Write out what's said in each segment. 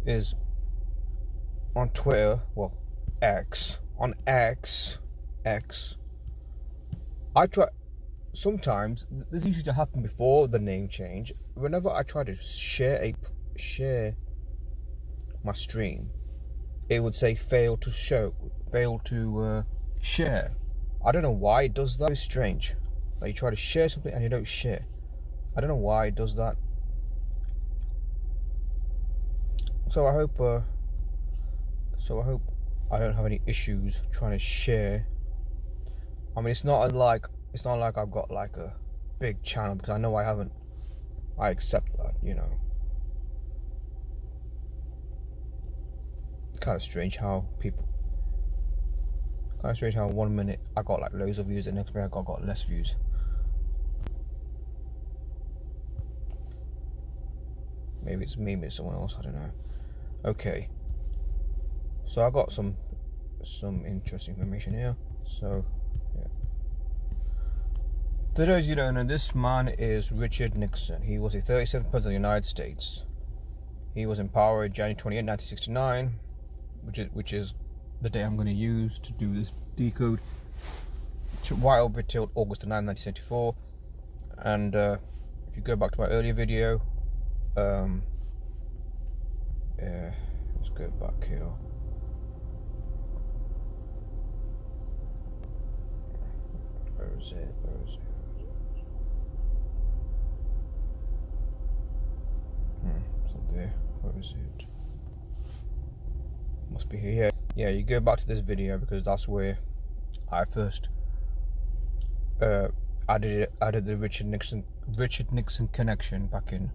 is on Twitter, well, X, on X, I try, sometimes, this used to happen before the name change, whenever I try to share my stream, it would say fail to share. I don't know why it does that. It's strange. Like, you try to share something and you don't share. I don't know why it does that. So I hope I don't have any issues trying to share. I mean, it's not like I've got like a big channel, because I know I haven't. I accept that, you know. Kind of strange how 1 minute I got like loads of views, and the next minute I got less views. Maybe it's me, maybe it's someone else, I don't know. Okay, so I got some interesting information here. So yeah, for those you don't know, this man is Richard Nixon. He was the 37th president of the United States. He was in power January 28, 1969, which is the day I'm going to use to do this decode, right over till August 9, 1974. And if you go back to my earlier video, yeah, let's go back here. Where is it? It's not there. Where is it? Must be here. Yeah, you go back to this video, because that's where I first added the Richard Nixon connection back in,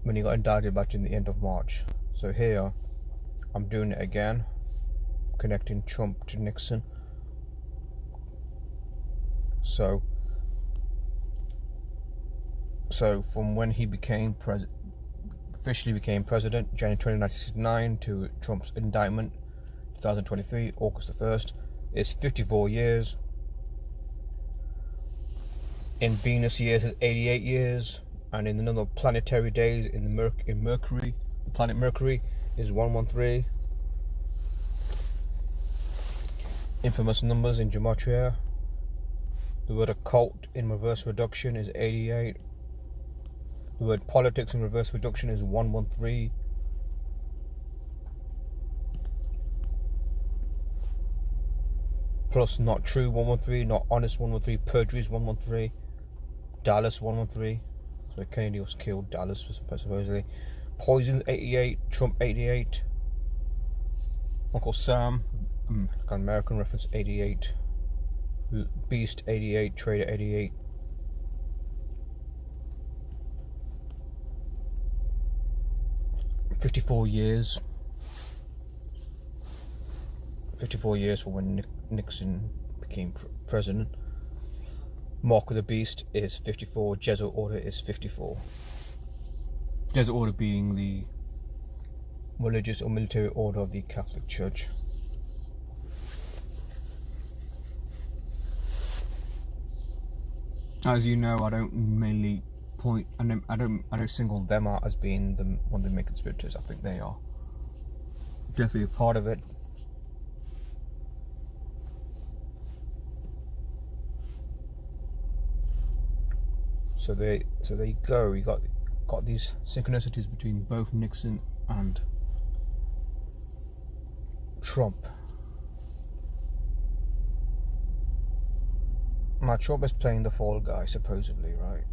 when he got indicted back in the end of March. So here I'm doing it again, connecting Trump to Nixon. So from when he officially became president, January 20, 1969, to Trump's indictment, 2023, August the 1st, is 54 years. In Venus years is 88 years, and in the number of planetary days in Mercury, the planet Mercury, is 113. Infamous numbers in gematria. The word occult in reverse reduction is 88. The word politics in reverse reduction is 113. Plus not true 113, not honest 113, perjury is 113, Dallas 113. So Kennedy was killed, Dallas was supposedly. Poison 88, Trump 88. Uncle Sam, an American reference, 88. Beast 88, Trader 88. $54 years. 54 years for when Nixon became president. Mark of the Beast is 54. Jesuit Order is 54. Jesuit Order being the religious or military order of the Catholic Church. As you know, I don't mainly I don't single them out as being one of the main conspirators. I think they are definitely a part of it. So there you go. You got these synchronicities between both Nixon and Trump. Now Trump is playing the fall guy, supposedly, right?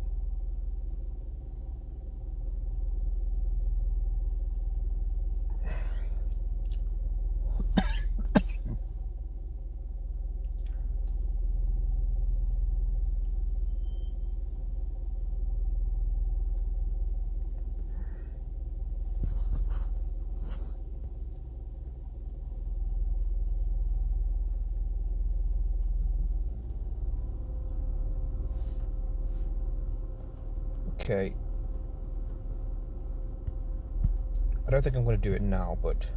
Okay. I don't think I'm going to do it now, but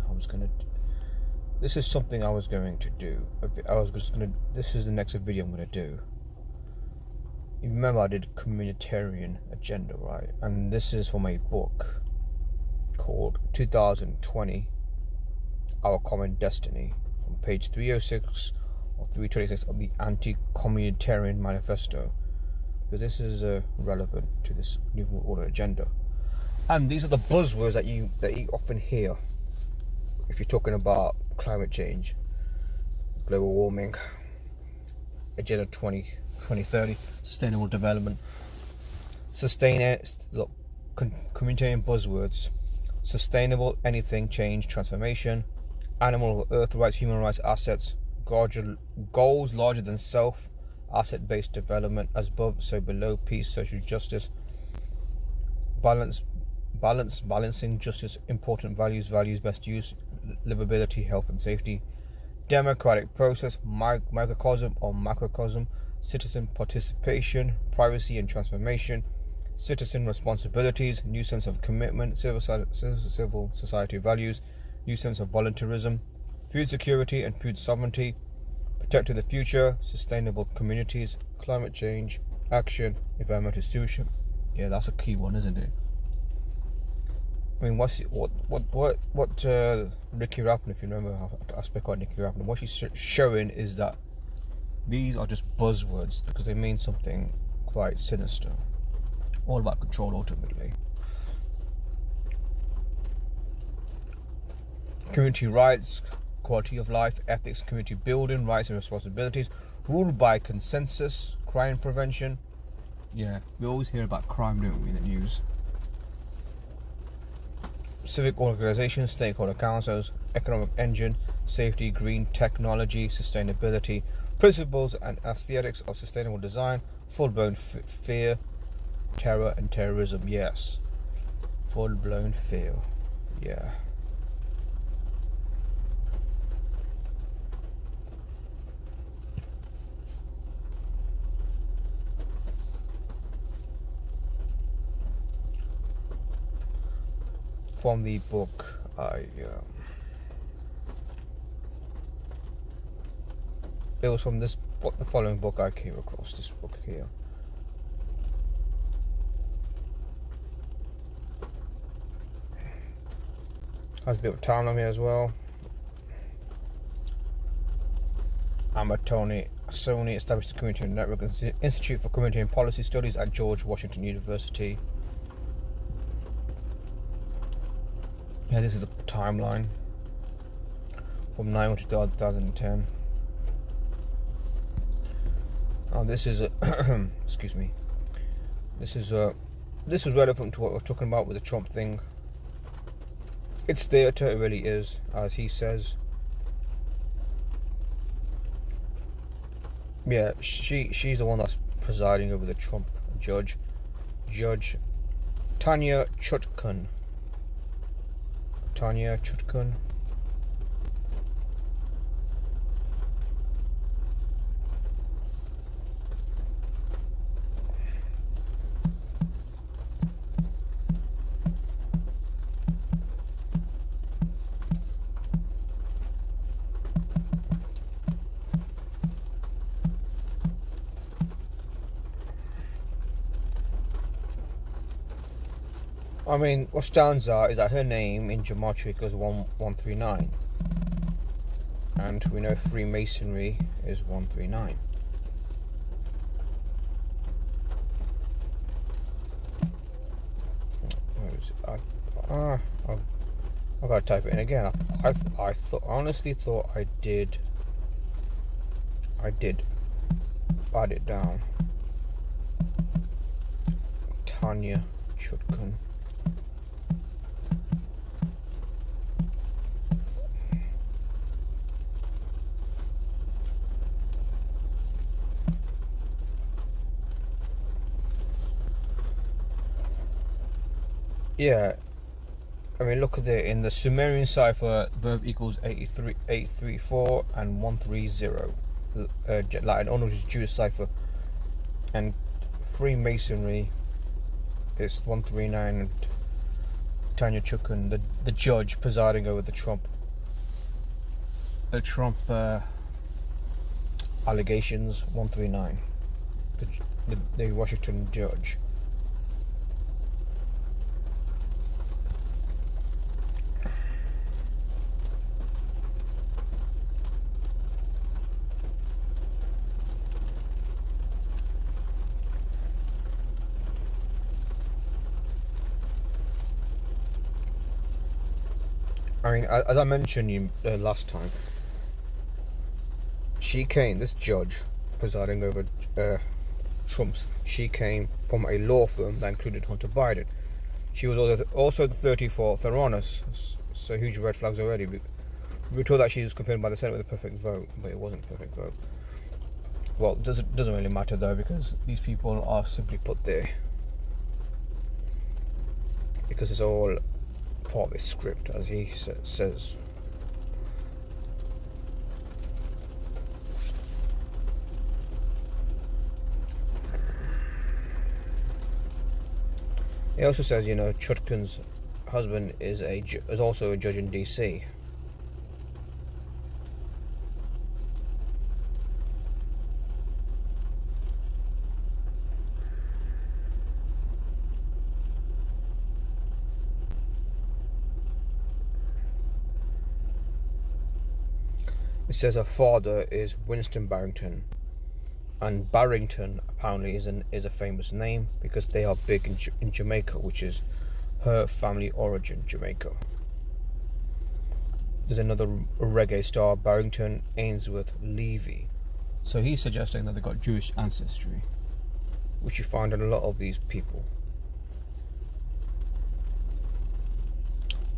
this is something I was going to do. This is the next video I'm going to do. You remember I did communitarian agenda, right? And this is from a book called called 2020 Our Common Destiny, from page 306 or 326 of the Anti-Communitarian Manifesto, because this is relevant to this New World Order agenda. And these are the buzzwords that you often hear if you're talking about climate change, global warming, Agenda 2030, sustainable development, communitarian buzzwords: sustainable, anything, change, transformation, animal, earth rights, human rights, assets, goals larger than self, asset-based development, as above so below, peace, social justice, balancing justice, important values, best use, livability, health and safety, democratic process, microcosm or macrocosm, citizen participation, privacy and transformation, citizen responsibilities, new sense of commitment, civil society values, new sense of voluntarism, food security and food sovereignty, protecting the future, sustainable communities, climate change, action, environmental stewardship. Yeah, that's a key one, isn't it? I mean, what Ricky Rappin, if you remember, I spoke about Ricky Rappin, what she's showing is that these are just buzzwords because they mean something quite sinister. All about control, ultimately. Community rights, quality of life, ethics, community building, rights and responsibilities, ruled by consensus, crime prevention. Yeah, we always hear about crime, don't we, in the news. Civic organizations, stakeholder councils, economic engine, safety, green technology, sustainability, principles and aesthetics of sustainable design, full-blown fear, terror and terrorism. Yes, full-blown fear. Yeah. From the book, it was from the following book I came across. This book here. Has a bit of time on here as well. Sony established the Community Network Institute for Community and Policy Studies at George Washington University. Yeah, this is a timeline from 9/1/2010. Oh, this is a excuse me. This is relevant to what we're talking about with the Trump thing. It's theatre, it really is, as he says. Yeah, she's the one that's presiding over the Trump Judge Tanya Chutkan. I mean, what stands out is that her name in gematria goes 139, and we know Freemasonry is 139. Where is it? I've got to type it in again. I honestly thought I did write it down. Tanya Chutkan. Yeah, I mean, look at it. In the Sumerian cipher, verb equals 834 and 130. Latin Honors Jewish cipher, and Freemasonry is 139. And Tanya Chutkan, the judge presiding over the Trump allegations, 139. The Washington judge. I mean, as I mentioned you last time, this judge presiding over Trump's, she came from a law firm that included Hunter Biden. She was also the 34th Uranus, so huge red flags already. We were told that she was confirmed by the Senate with a perfect vote, but it wasn't a perfect vote. Well, it doesn't really matter though, because these people are simply put there because it's all part of the script, as he says. He also says, Chutkan's husband is also a judge in DC. It says her father is Winston Barrington, and Barrington apparently is a famous name because they are big in Jamaica, which is her family origin, Jamaica. There's another reggae star, Barrington Ainsworth Levy, so he's suggesting that they've got Jewish ancestry, which you find in a lot of these people.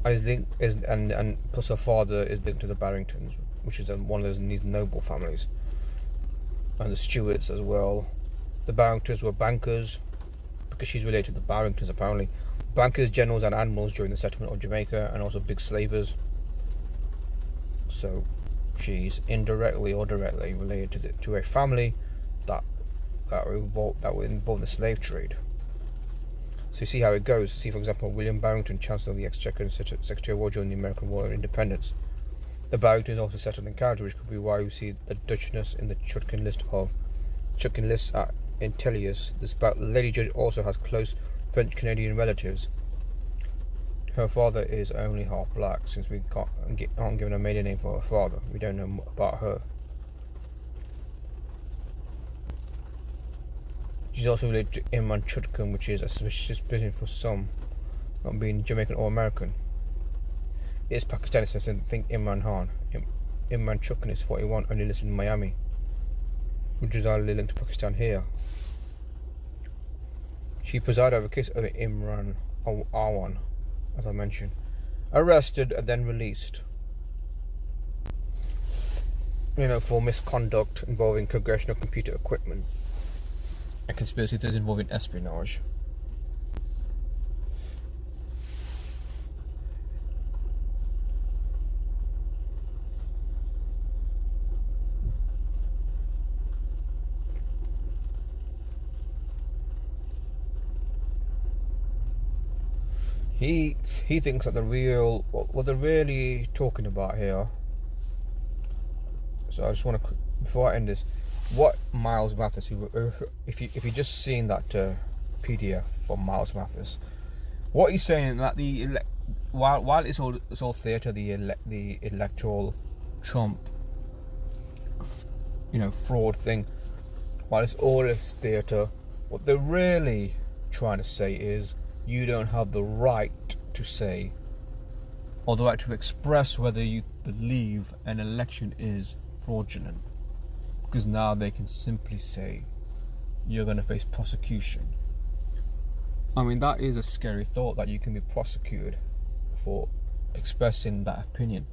And plus her father is linked to the Barringtons, which is one of these noble families, and the Stuarts as well. The Barringtons were bankers, because she's related to the Barringtons apparently. Bankers, generals and admirals during the settlement of Jamaica, and also big slavers. So she's indirectly or directly related to a family that were involved in the slave trade. So you see how it goes. See, for example, William Barrington, Chancellor of the Exchequer and Secretary of War during the American War of Independence. The Barringtons also settled in Canada, which could be why we see the Dutchness in the Chutkan lists at Intellius. This lady judge also has close French-Canadian relatives. Her father is only half black, since we aren't given a maiden name for her father. We don't know about her. She's also related to Imran Chutkan, which is a suspicion for some, not being Jamaican or American. It is Pakistani, so I think Imran Khan. Imran Chutkan is 41, only listed in Miami, which is only linked to Pakistan here. She presided over a case of Imran Awan, as I mentioned. Arrested and then released. For misconduct involving congressional computer equipment. And conspiracy theories involving espionage. He thinks that what they're really talking about here. So I just want to, before I end this, what Miles Mathis, if you just seen that PDF from Miles Mathis, what he's saying that while it's all theatre, the electoral Trump fraud thing, while it's all this theatre, what they're really trying to say is you don't have the right to say, or the right to express whether you believe an election is fraudulent, because now they can simply say you're going to face prosecution. I mean, that is a scary thought, that you can be prosecuted for expressing that opinion.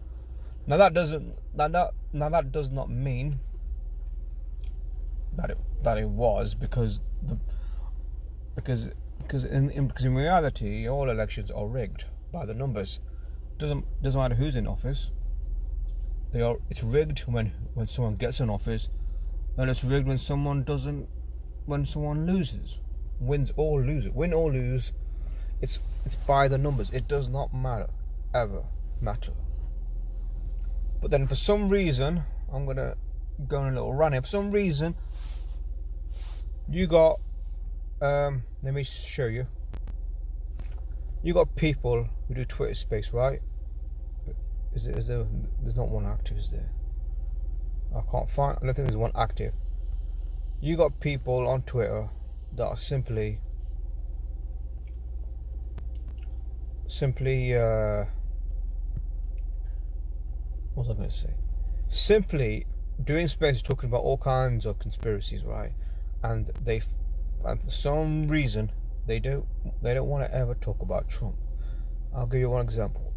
Now that does not mean that it was, because in reality all elections are rigged by the numbers. Doesn't matter who's in office. It's rigged when someone gets in office, and it's rigged when someone loses. Win or lose, it's by the numbers. It does not ever matter. But then for some reason, I'm gonna go on a little run here. For some reason, you got let me show you. You got people who do Twitter Space, right? Is there? There's not one active, is there? I don't think there's one active. You got people on Twitter that are simply what was I going to say? Simply doing spaces talking about all kinds of conspiracies, right? And and for some reason they don't want to ever talk about Trump. I'll give you one example.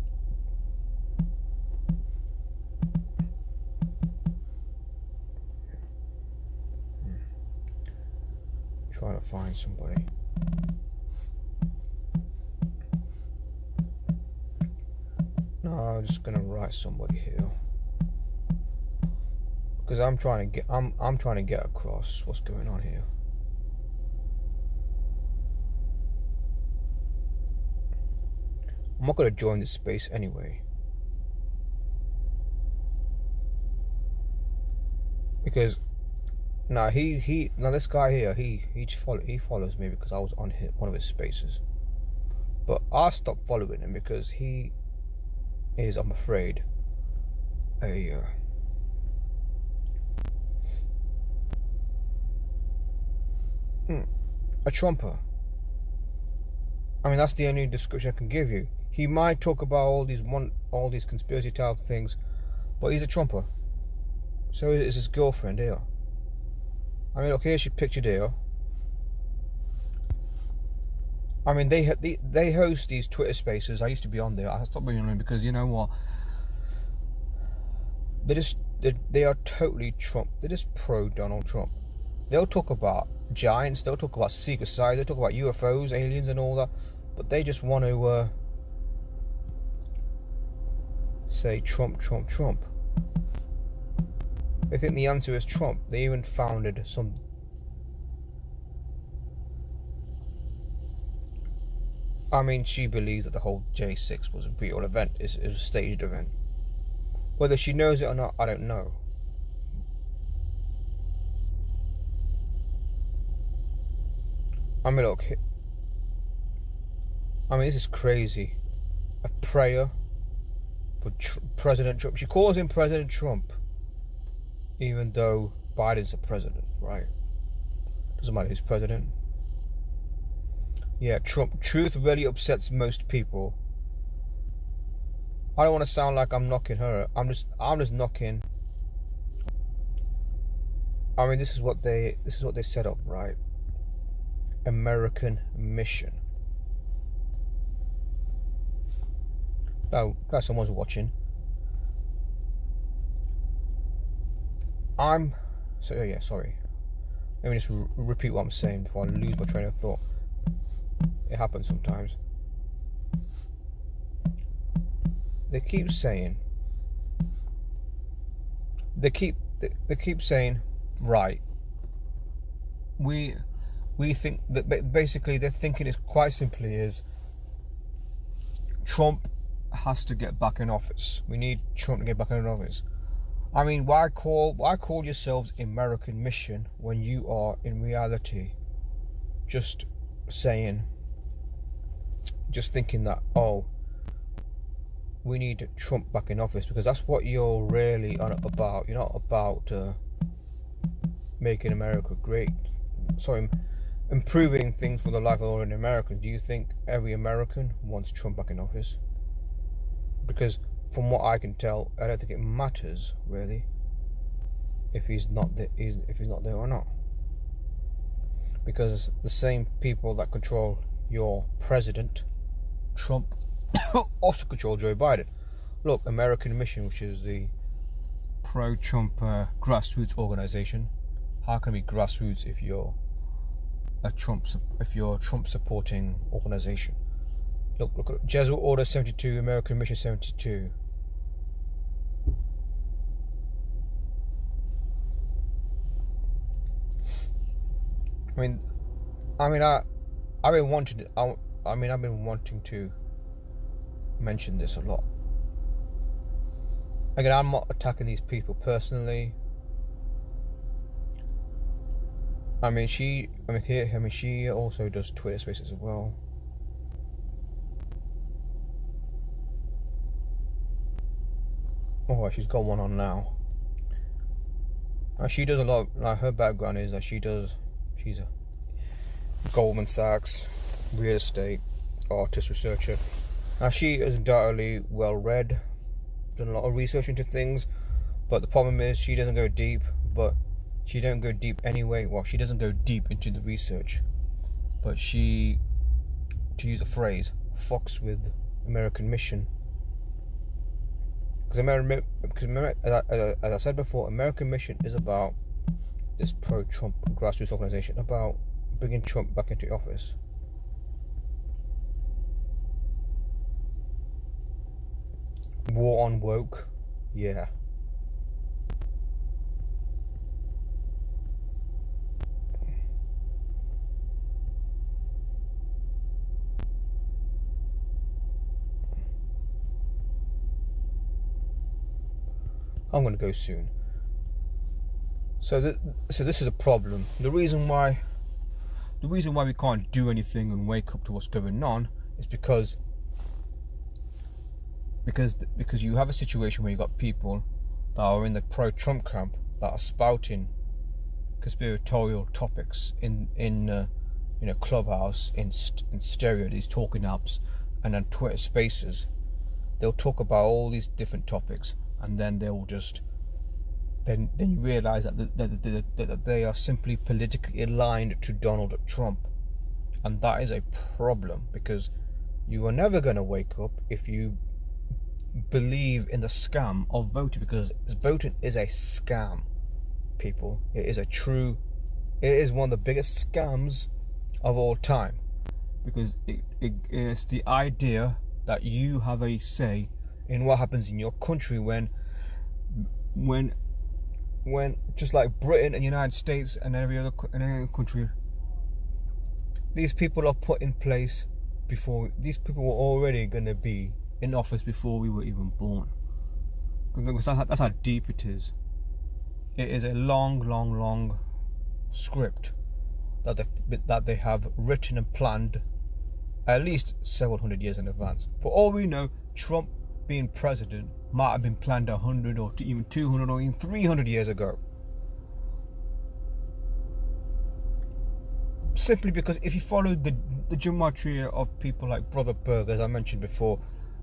Trying to find somebody. No, I'm just gonna write somebody here because I'm trying to get across what's going on here. I'm not gonna join this space anyway because now this guy here he follows me because I was on one of his spaces, but I stopped following him because he is, I'm afraid, a Trumper. I mean, that's the only description I can give you. He might talk about all these conspiracy type things, but he's a Trumper. So is his girlfriend here. I mean, look, here's your picture here. I mean, they host these Twitter spaces. I used to be on there. I stopped being on them because, you know what? They are totally Trump. They're just pro Donald Trump. They'll talk about giants. They'll talk about secret society. They'll talk about UFOs, aliens, and all that. But they just want to say Trump, Trump, Trump. They think the answer is Trump. They even founded some. I mean, she believes that the whole J6 was a real event. It was a staged event. Whether she knows it or not, I don't know. I mean, look. I mean, this is crazy. A prayer for President Trump. She calls him President Trump, even though Biden's the president, right? Doesn't matter who's president. Yeah, truth really upsets most people. I don't want to sound like I'm knocking her. I'm just knocking. I mean, this is what they set up, right? American mission. Now, glad someone's watching. Sorry. Let me just repeat what I'm saying before I lose my train of thought. It happens sometimes. They keep saying, right, we think that basically they're thinking is quite simply is Trump has to get back in office. We need Trump to get back in office. I mean, why call yourselves American mission when you are in reality just thinking that, oh, we need Trump back in office, because that's what you're really about. You're not about making America great. Sorry, improving things for the life of ordinary Americans. Do you think every American wants Trump back in office? Because from what I can tell, I don't think it matters really if he's not there or not. Because the same people that control your president, Trump, also control Joe Biden. Look, American Mission, which is the pro-Trump grassroots organization. How can it be grassroots if you're a Trump supporting organization? Look at Jesuit Order 72, American Mission 72. I've been wanting to mention this a lot. Again, I'm not attacking these people personally. She also does Twitter spaces as well. Oh, she's got one on now. She does a lot. Her background is that she's a Goldman Sachs real estate artist researcher. Now, she is undoubtedly well read, done a lot of research into things, but the problem is she doesn't go deep. But she don't go deep anyway. Well, she doesn't go deep into the research, but she, to use a phrase, fucks with American mission. Because as I said before, American mission is about this pro-Trump grassroots organization, about bringing Trump back into office. War on woke, yeah. I'm going to go soon. So this is a problem. The reason why we can't do anything and wake up to what's going on is because you have a situation where you got people that are in the pro-Trump camp that are spouting conspiratorial topics in Clubhouse, in stereo, these talking apps, and on Twitter Spaces. They'll talk about all these different topics, and then they'll just then you realise that they are simply politically aligned to Donald Trump, and that is a problem, because you are never going to wake up if you believe in the scam of voting, because voting is a scam, people. It is one of the biggest scams of all time, because it is the idea that you have a say in what happens in your country when just like Britain and United States and every other country, these people are put in place before. These people were already going to be in office before we were even born. Because that's how deep it is. It is a long script that they have written and planned at least several hundred years in advance. For all we know, Trump being president might have been planned 100 or even 200 or even 300 years ago. Simply because if you follow the gematria of people like Brother Berg, as I mentioned before,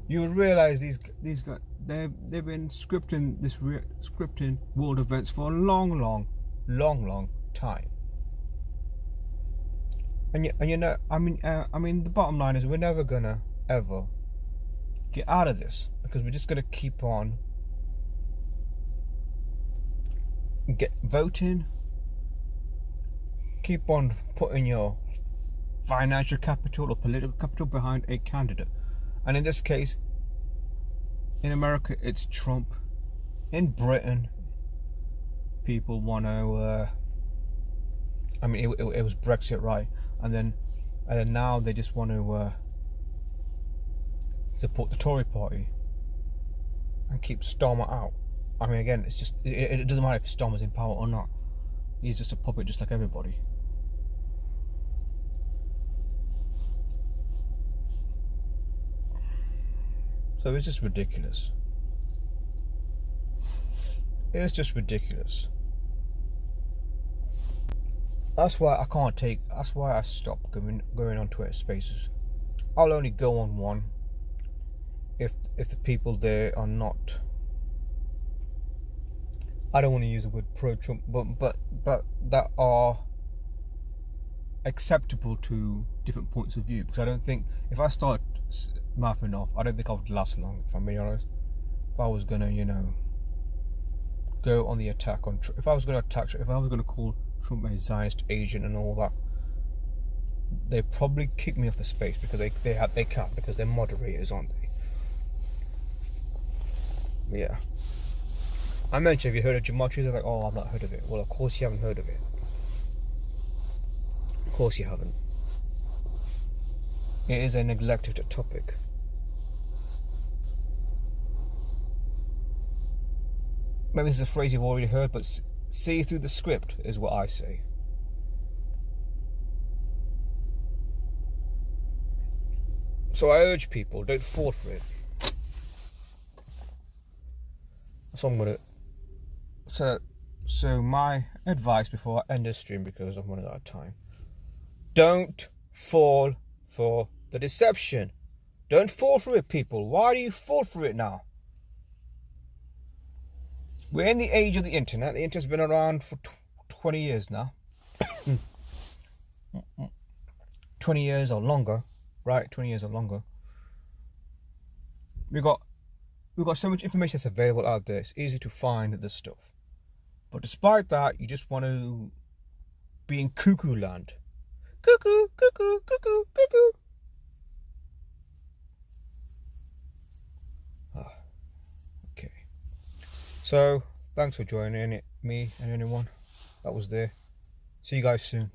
you will realise these guys, they've been scripting world events for a long time. And I mean, the bottom line is we're never gonna ever get out of this, because we're just gonna keep on voting, keep on putting your financial capital or political capital behind a candidate. And in this case, in America, it's Trump. In Britain, people want to. It was Brexit, right? And then now they just want to support the Tory party and keep Starmer out. I mean, again, it's just it doesn't matter if Starmer's in power or not. He's just a puppet, just like everybody. So it's just ridiculous. It's just ridiculous. That's why I stopped going on Twitter Spaces. I'll only go on one if the people there are not. I don't want to use the word pro-Trump, but that are acceptable to different points of view. Because I don't think if I start mouthing off, I don't think I would last long, if I'm being honest. If I was gonna, go on the attack on, if I was gonna call Trump a Zionist agent and all that, they'd probably kick me off the space, because they can't, because they're moderators, aren't they? Yeah. I mentioned, have you heard of gematria? They're like, oh, I've not heard of it. Well, of course you haven't heard of it. Of course you haven't. It is a neglected topic. Maybe this is a phrase you've already heard, but see through the script is what I say. So I urge people, don't fall for it. So I'm gonna. So my advice before I end this stream, because I'm running out of time, don't fall for the deception. Don't fall for it, people. Why do you fall for it now? We're in the age of the internet. The internet's been around for 20 years now. 20 years or longer, right? 20 years or longer. We've got so much information that's available out there. It's easy to find this stuff. But despite that, you just want to be in cuckoo land. Cuckoo, cuckoo, cuckoo, cuckoo. Okay. So, thanks for joining me and anyone that was there. See you guys soon.